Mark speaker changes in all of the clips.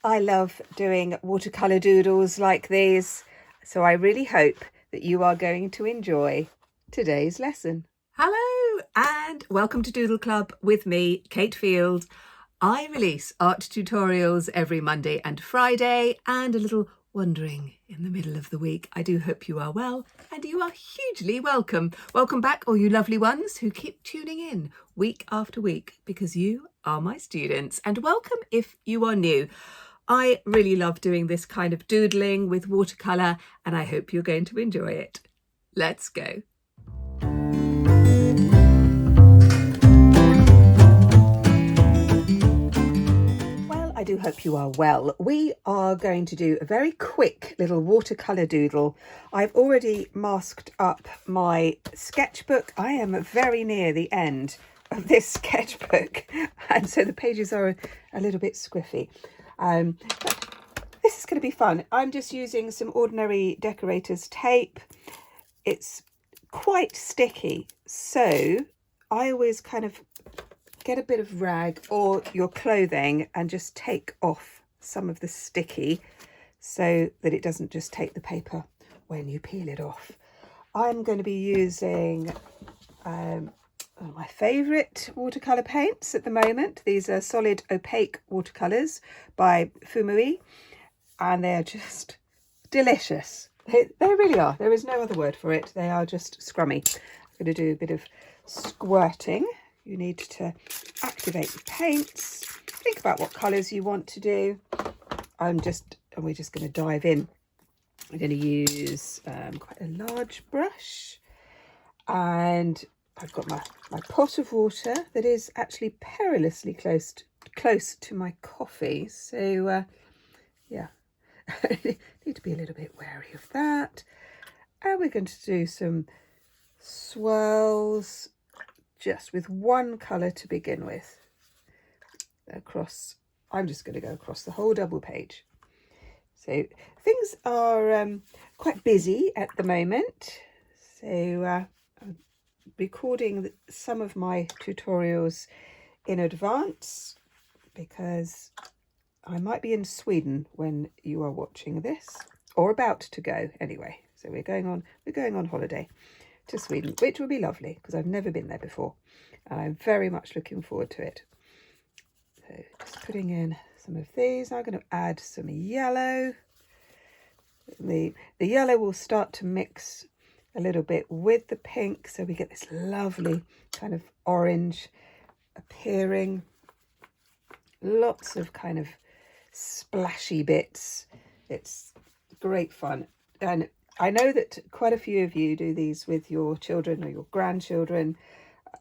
Speaker 1: I love doing watercolour doodles like these, so I really hope that you are going to enjoy today's lesson.
Speaker 2: Hello and welcome to Doodle Club with me, Cate Field. I release art tutorials every Monday and Friday and a little wandering in the middle of the week. I do hope you are well and you are hugely welcome. Welcome back, all you lovely ones who keep tuning in week after week, because you are my students, and welcome if you are new. I really love doing this kind of doodling with watercolour and I hope you're going to enjoy it. Let's go.
Speaker 1: Well, I do hope you are well. We are going to do a very quick little watercolour doodle. I've already masked up my sketchbook. I am very near the end of this sketchbook, and so the pages are a little bit squiffy. But this is going to be fun. I'm just using some ordinary decorator's tape. It's quite sticky, so I always kind of get a bit of rag or your clothing and just take off some of the sticky so that it doesn't just take the paper when you peel it off. I'm going to be using my favourite watercolour paints at the moment. These are solid opaque watercolours by Fumui, and they're just delicious. They really are. There is no other word for it. They are just scrummy. I'm going to do a bit of squirting. You need to activate the paints. Think about what colours you want to do. We're just going to dive in. I'm going to use quite a large brush, and I've got my pot of water that is actually perilously close to my coffee. So yeah, need to be a little bit wary of that. And we're going to do some swirls, just with one colour to begin with. I'm just going to go across the whole double page. So things are quite busy at the moment. So I'm recording some of my tutorials in advance because I might be in Sweden when you are watching this, or about to go anyway. So we're going on holiday to Sweden, which will be lovely because I've never been there before and I'm very much looking forward to it. So just putting in some of these. I'm going to add some yellow. The yellow will start to mix a little bit with the pink, so we get this lovely kind of orange appearing. Lots of kind of splashy bits. It's great fun, and I know that quite a few of you do these with your children or your grandchildren.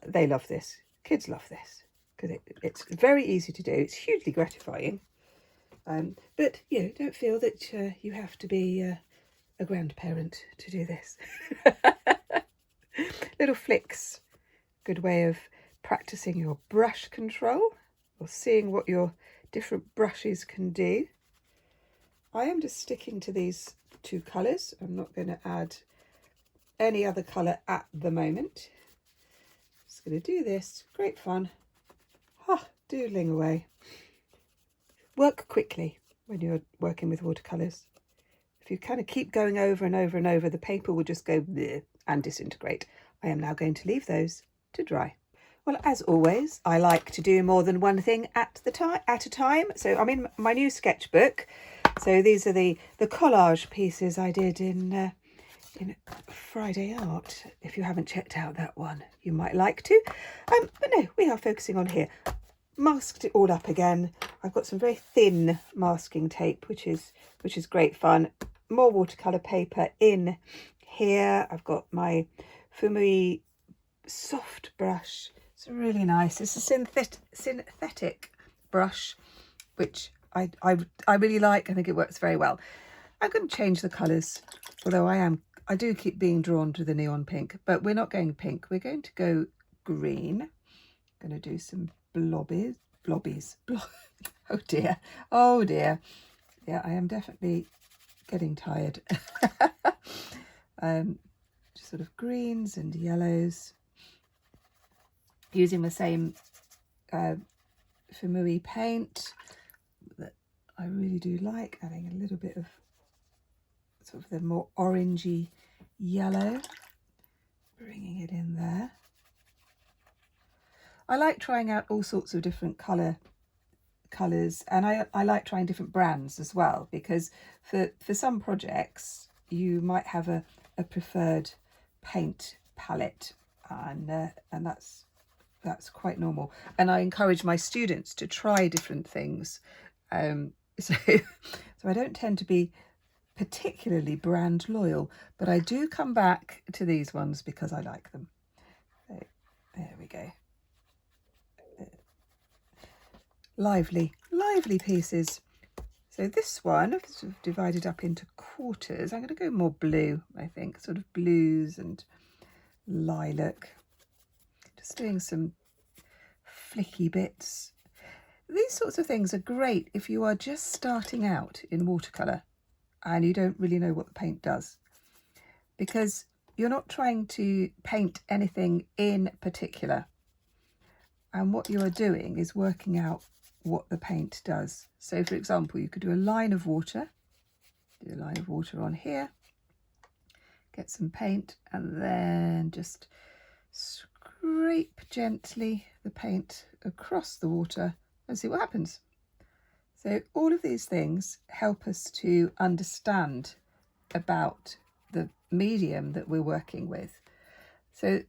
Speaker 1: They love this. Kids love this because it's very easy to do. It's hugely gratifying. But don't feel that you have to be a grandparent to do this. Little flicks. Good way of practicing your brush control or seeing what your different brushes can do. I am just sticking to these two colours. I'm not going to add any other colour at the moment. Just going to do this. Great fun. Doodling away. Work quickly when you're working with watercolours. If you kind of keep going over and over and over, the paper will just go bleh and disintegrate. I am now going to leave those to dry. Well, as always, I like to do more than one thing at a time. So I'm in my new sketchbook. So these are the collage pieces I did in Friday Art. If you haven't checked out that one, you might like to. But no, we are focusing on here. Masked it all up again. I've got some very thin masking tape, which is great fun. More watercolour paper in here. I've got my Fumui soft brush. It's really nice. It's a synthetic brush, which I really like. I think it works very well. I'm going to change the colours, although I do keep being drawn to the neon pink, but we're not going pink. We're going to go green. I'm going to do some blobbies. Oh dear. Yeah, I am definitely getting tired. Just sort of greens and yellows, using the same Fumui paint that I really do like adding a little bit of sort of the more orangey yellow, bringing it in there. I like trying out all sorts of different colours, and I like trying different brands as well, because for some projects you might have a preferred paint palette, and that's quite normal. And I encourage my students to try different things, so I don't tend to be particularly brand loyal, but I do come back to these ones because I like them. So there we go. Lively pieces. So this one I've sort of divided up into quarters. I'm going to go more blue, I think, sort of blues and lilac. Just doing some flicky bits. These sorts of things are great if you are just starting out in watercolour and you don't really know what the paint does, because you're not trying to paint anything in particular, and what you are doing is working out what the paint does. So for example, you could do a line of water, on here, get some paint, and then just scrape gently the paint across the water and see what happens. So all of these things help us to understand about the medium that we're working with. So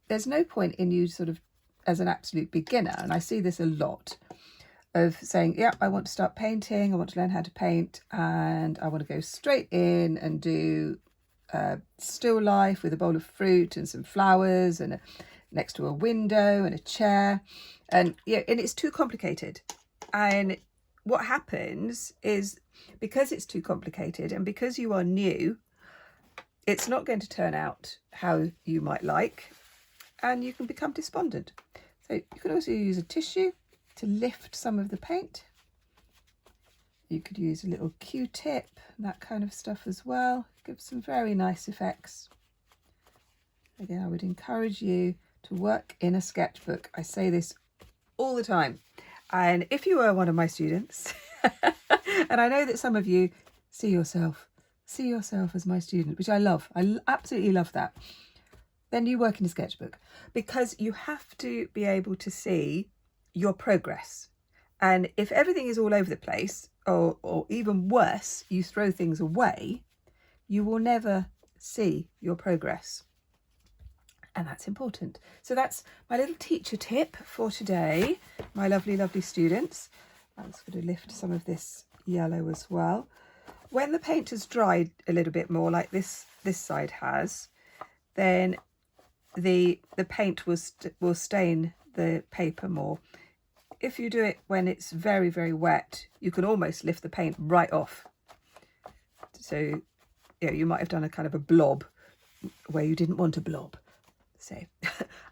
Speaker 1: there's no point in you sort of as an absolute beginner, and I see this a lot, of saying, yeah, I want to start painting, I want to learn how to paint, and I want to go straight in and do still life with a bowl of fruit and some flowers and next to a window and a chair, and it's too complicated. And what happens is, because it's too complicated and because you are new, it's not going to turn out how you might like, and you can become despondent. So you can also use a tissue to lift some of the paint. You could use a little Q-tip, that kind of stuff as well. Gives some very nice effects. Again, I would encourage you to work in a sketchbook. I say this all the time. And if you were one of my students, and I know that some of you see yourself as my student, which I love. I absolutely love that. Then you work in a sketchbook, because you have to be able to see your progress. And if everything is all over the place, or even worse, you throw things away, you will never see your progress. And that's important. So that's my little teacher tip for today, my lovely, lovely students. I'm just going to lift some of this yellow as well. When the paint has dried a little bit more, like this side has, then the paint will stain the paper more. If you do it when it's very, very wet, you can almost lift the paint right off. So you might have done a kind of a blob where you didn't want a blob. So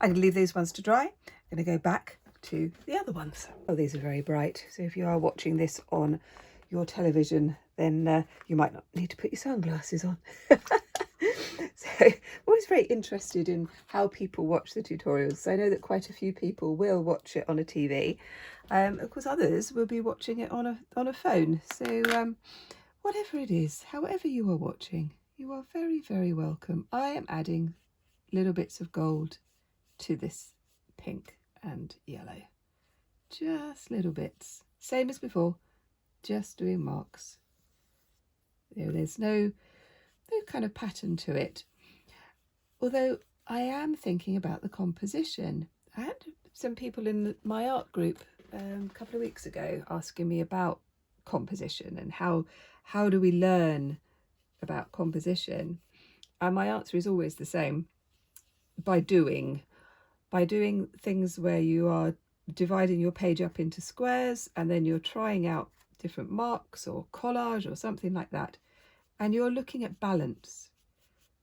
Speaker 1: I'm going to leave these ones to dry. I'm going to go back to the other ones. Oh, these are very bright. So if you are watching this on your television, then you might not need to put your sunglasses on. So I'm always very interested in how people watch the tutorials. So I know that quite a few people will watch it on a TV. Of course, others will be watching it on a phone. So whatever it is, however you are watching, you are very, very welcome. I am adding little bits of gold to this pink and yellow. Just little bits. Same as before, just doing marks. There's no kind of pattern to it. Although I am thinking about the composition. I had some people in my art group a couple of weeks ago asking me about composition and how do we learn about composition. And my answer is always the same: by doing things where you are dividing your page up into squares, and then you're trying out different marks or collage or something like that, and you're looking at balance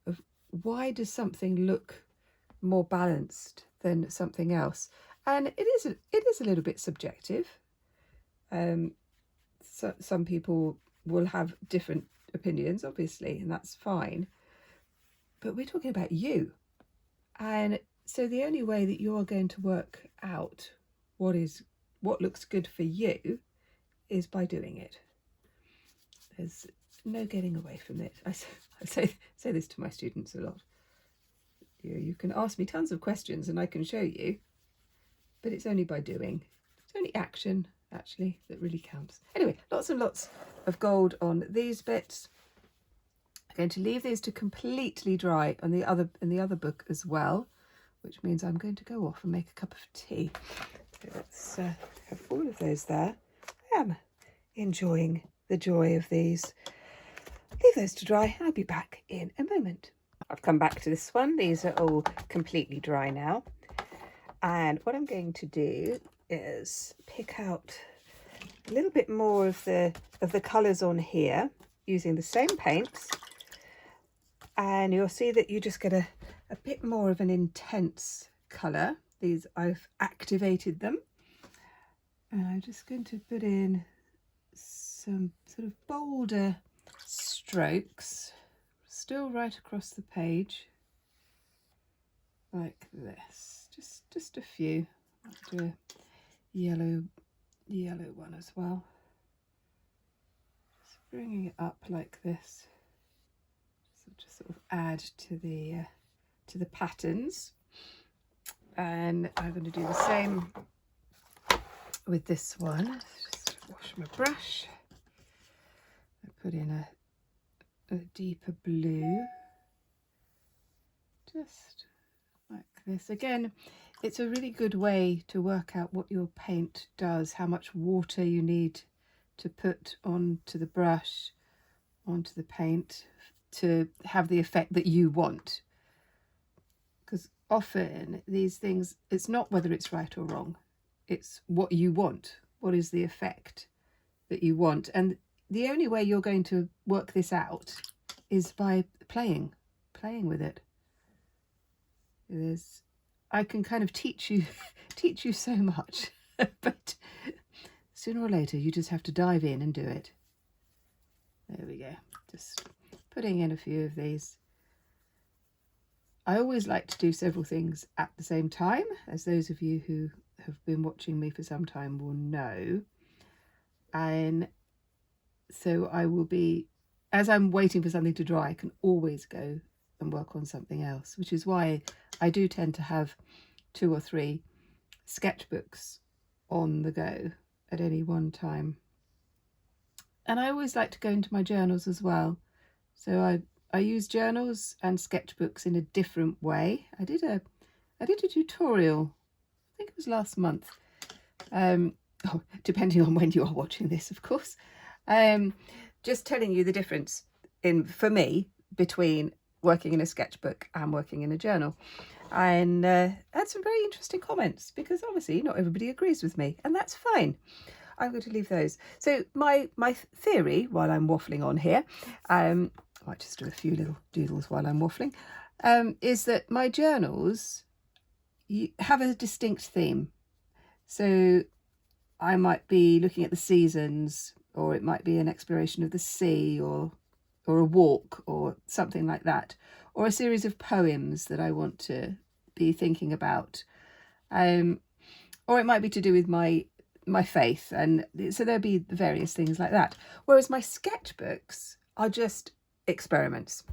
Speaker 1: of why does something look more balanced than something else. And it is a little bit subjective. So some people will have different opinions, obviously, and that's fine, but we're talking about you. And so the only way that you're going to work out what looks good for you is by doing it. There's no getting away from it. I say this to my students a lot. You can ask me tons of questions and I can show you, but it's only by doing. It's only action, actually, that really counts. Anyway, lots and lots of gold on these bits. I'm going to leave these to completely dry on the other book as well, which means I'm going to go off and make a cup of tea. So let's have all of those there. I am enjoying the joy of these. Leave those to dry. I'll be back in a moment. I've come back to this one. These are all completely dry now. And what I'm going to do is pick out a little bit more of the colours on here using the same paints. And you'll see that you just get a bit more of an intense colour. These, I've activated them. And I'm just going to put in some sort of bolder strokes, still right across the page, like this. Just a few. I'll do a yellow one as well. Just bringing it up like this. So just sort of add to the patterns. And I'm going to do the same with this one. Just wash my brush. I put in a deeper blue, just like this. Again, it's a really good way to work out what your paint does, how much water you need to put onto the brush, onto the paint, to have the effect that you want. Because often these things, it's not whether it's right or wrong, it's what you want. What is the effect that you want? And the only way you're going to work this out is by playing with it. I can kind of teach you so much, but sooner or later you just have to dive in and do it. There we go. Just putting in a few of these. I always like to do several things at the same time, as those of you who have been watching me for some time will know. And so I will be, as I'm waiting for something to dry, I can always go and work on something else, which is why I do tend to have 2 or 3 sketchbooks on the go at any one time. And I always like to go into my journals as well. So I use journals and sketchbooks in a different way. I did a tutorial, I think it was last month, depending on when you are watching this, of course. Just telling you the difference for me between working in a sketchbook and working in a journal, and had some very interesting comments, because obviously not everybody agrees with me, and that's fine. I'm going to leave those. So my theory, while I'm waffling on here, I might just do a few little doodles while I'm waffling, is that my journals have a distinct theme. So I might be looking at the seasons, or it might be an exploration of the sea, or a walk, or something like that, or a series of poems that I want to be thinking about, or it might be to do with my faith, and so there'll be various things like that. Whereas my sketchbooks are just experiments,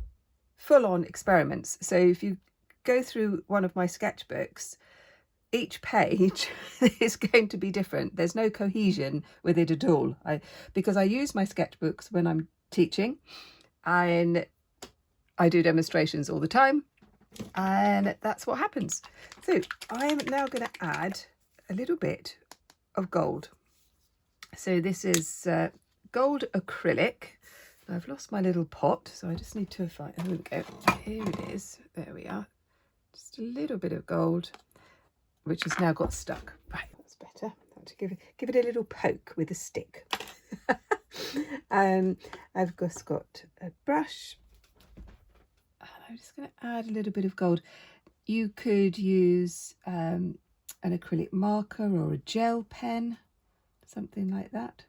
Speaker 1: full-on experiments. So if you go through one of my sketchbooks, each page is going to be different. There's no cohesion with it at all. Because I use my sketchbooks when I'm teaching, and I do demonstrations all the time, and that's what happens. So I'm now going to add a little bit of gold. So this is gold acrylic. I've lost my little pot, so I just need to find, here we go, here it is, there we are. Just a little bit of gold, which has now got stuck. Right, that's better. I have to give it a little poke with a stick. I've just got a brush, and I'm just going to add a little bit of gold. You could use an acrylic marker or a gel pen, something like that.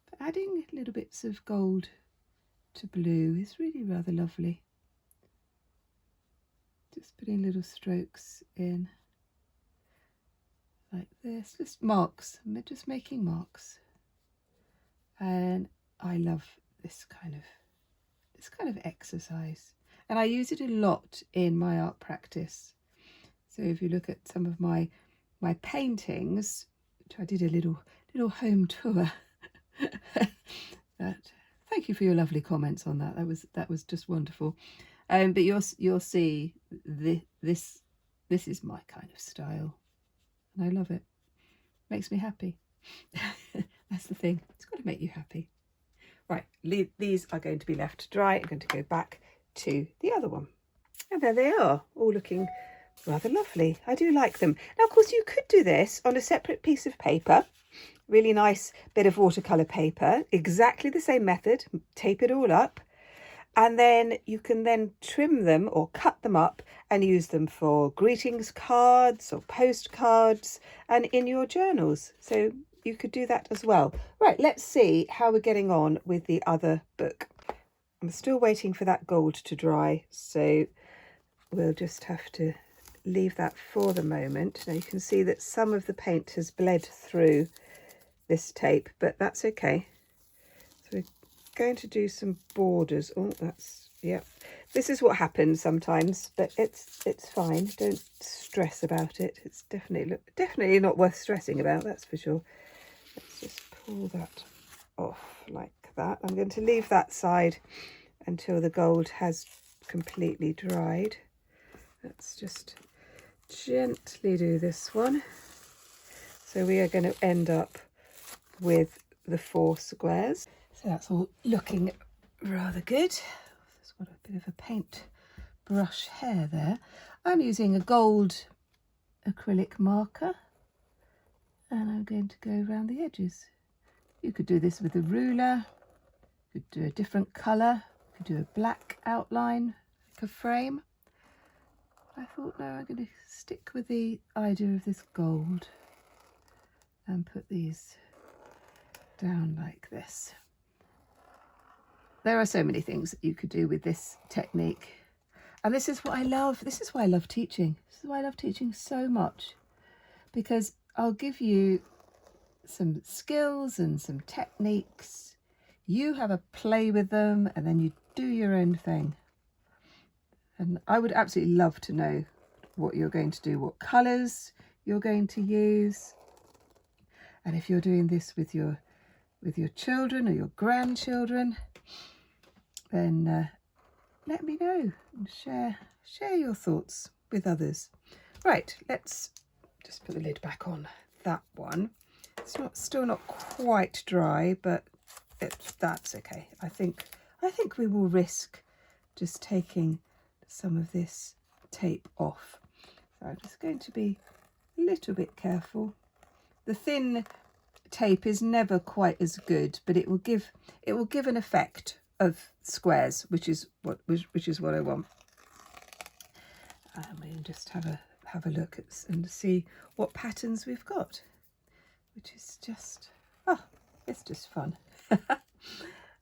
Speaker 1: But adding little bits of gold to blue is really rather lovely. Just putting little strokes in like this, just marks. I'm just making marks. And I love this kind of exercise, and I use it a lot in my art practice. So if you look at some of my paintings, which I did a little home tour. Thank you for your lovely comments on that. That was just wonderful. But you'll see this is my kind of style, and I love it. Makes me happy. That's the thing. It's got to make you happy. Right, these are going to be left to dry. I'm going to go back to the other one. And there they are, all looking rather lovely. I do like them. Now, of course, you could do this on a separate piece of paper. Really nice bit of watercolour paper. Exactly the same method. Tape it all up. And then you can then trim them or cut them up and use them for greetings cards or postcards and in your journals. So you could do that as well. Right, let's see how we're getting on with the other book. I'm still waiting for that gold to dry, so we'll just have to leave that for the moment. Now you can see that some of the paint has bled through this tape, but that's okay. So we're going to do some borders. Oh, that's, yeah. This is what happens sometimes, but it's fine. Don't stress about it. It's definitely not worth stressing about, that's for sure. Let's just pull that off like that. I'm going to leave that side until the gold has completely dried. Let's just gently do this one. So we are going to end up with the 4 squares. So that's all looking rather good. It's got a bit of a paint brush hair there. I'm using a gold acrylic marker, and I'm going to go around the edges. You could do this with a ruler, you could do a different colour, you could do a black outline, like a frame. I thought, no, I'm going to stick with the idea of this gold and put these down like this. There are so many things that you could do with this technique. And this is what I love. This is why I love teaching. This is why I love teaching so much, because I'll give you some skills and some techniques. You have a play with them and then you do your own thing. And I would absolutely love to know what you're going to do, what colours you're going to use. And if you're doing this with your children or your grandchildren, then let me know and share your thoughts with others. Right, let's just put the lid back on that one. It's still not quite dry, but that's okay. I think we will risk just taking some of this tape off. So I'm just going to be a little bit careful. The thin tape is never quite as good, but it will give an effect of squares, which is what I want. And we'll just have a look at and see what patterns we've got, which is just it's just fun.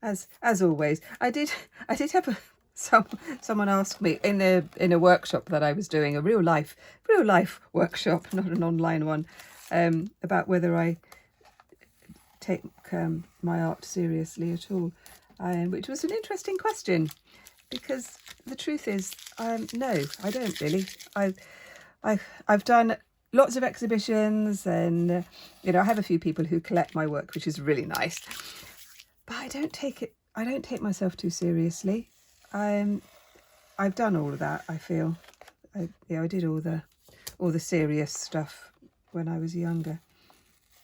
Speaker 1: as always. I did have someone ask me in a workshop that I was doing, a real life workshop, not an online one, about whether I take my art seriously at all, which was an interesting question, because the truth is, no, I don't really. I've done lots of exhibitions, and I have a few people who collect my work, which is really nice. But I don't take myself too seriously. I've done all of that. I feel, I did all the serious stuff when I was younger,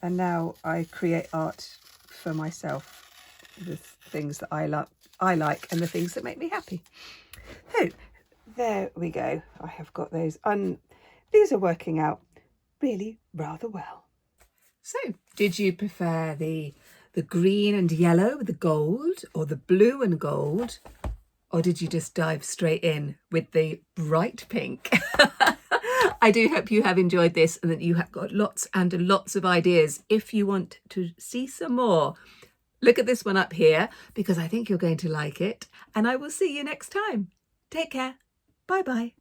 Speaker 1: and now I create art for myself, the things that I like and the things that make me happy. So there we go. I have got those. These are working out really rather well.
Speaker 2: So, did you prefer the green and yellow with the gold, or the blue and gold, or did you just dive straight in with the bright pink? I do hope you have enjoyed this and that you have got lots and lots of ideas. If you want to see some more, look at this one up here, because I think you're going to like it, and I will see you next time. Take care. Bye bye.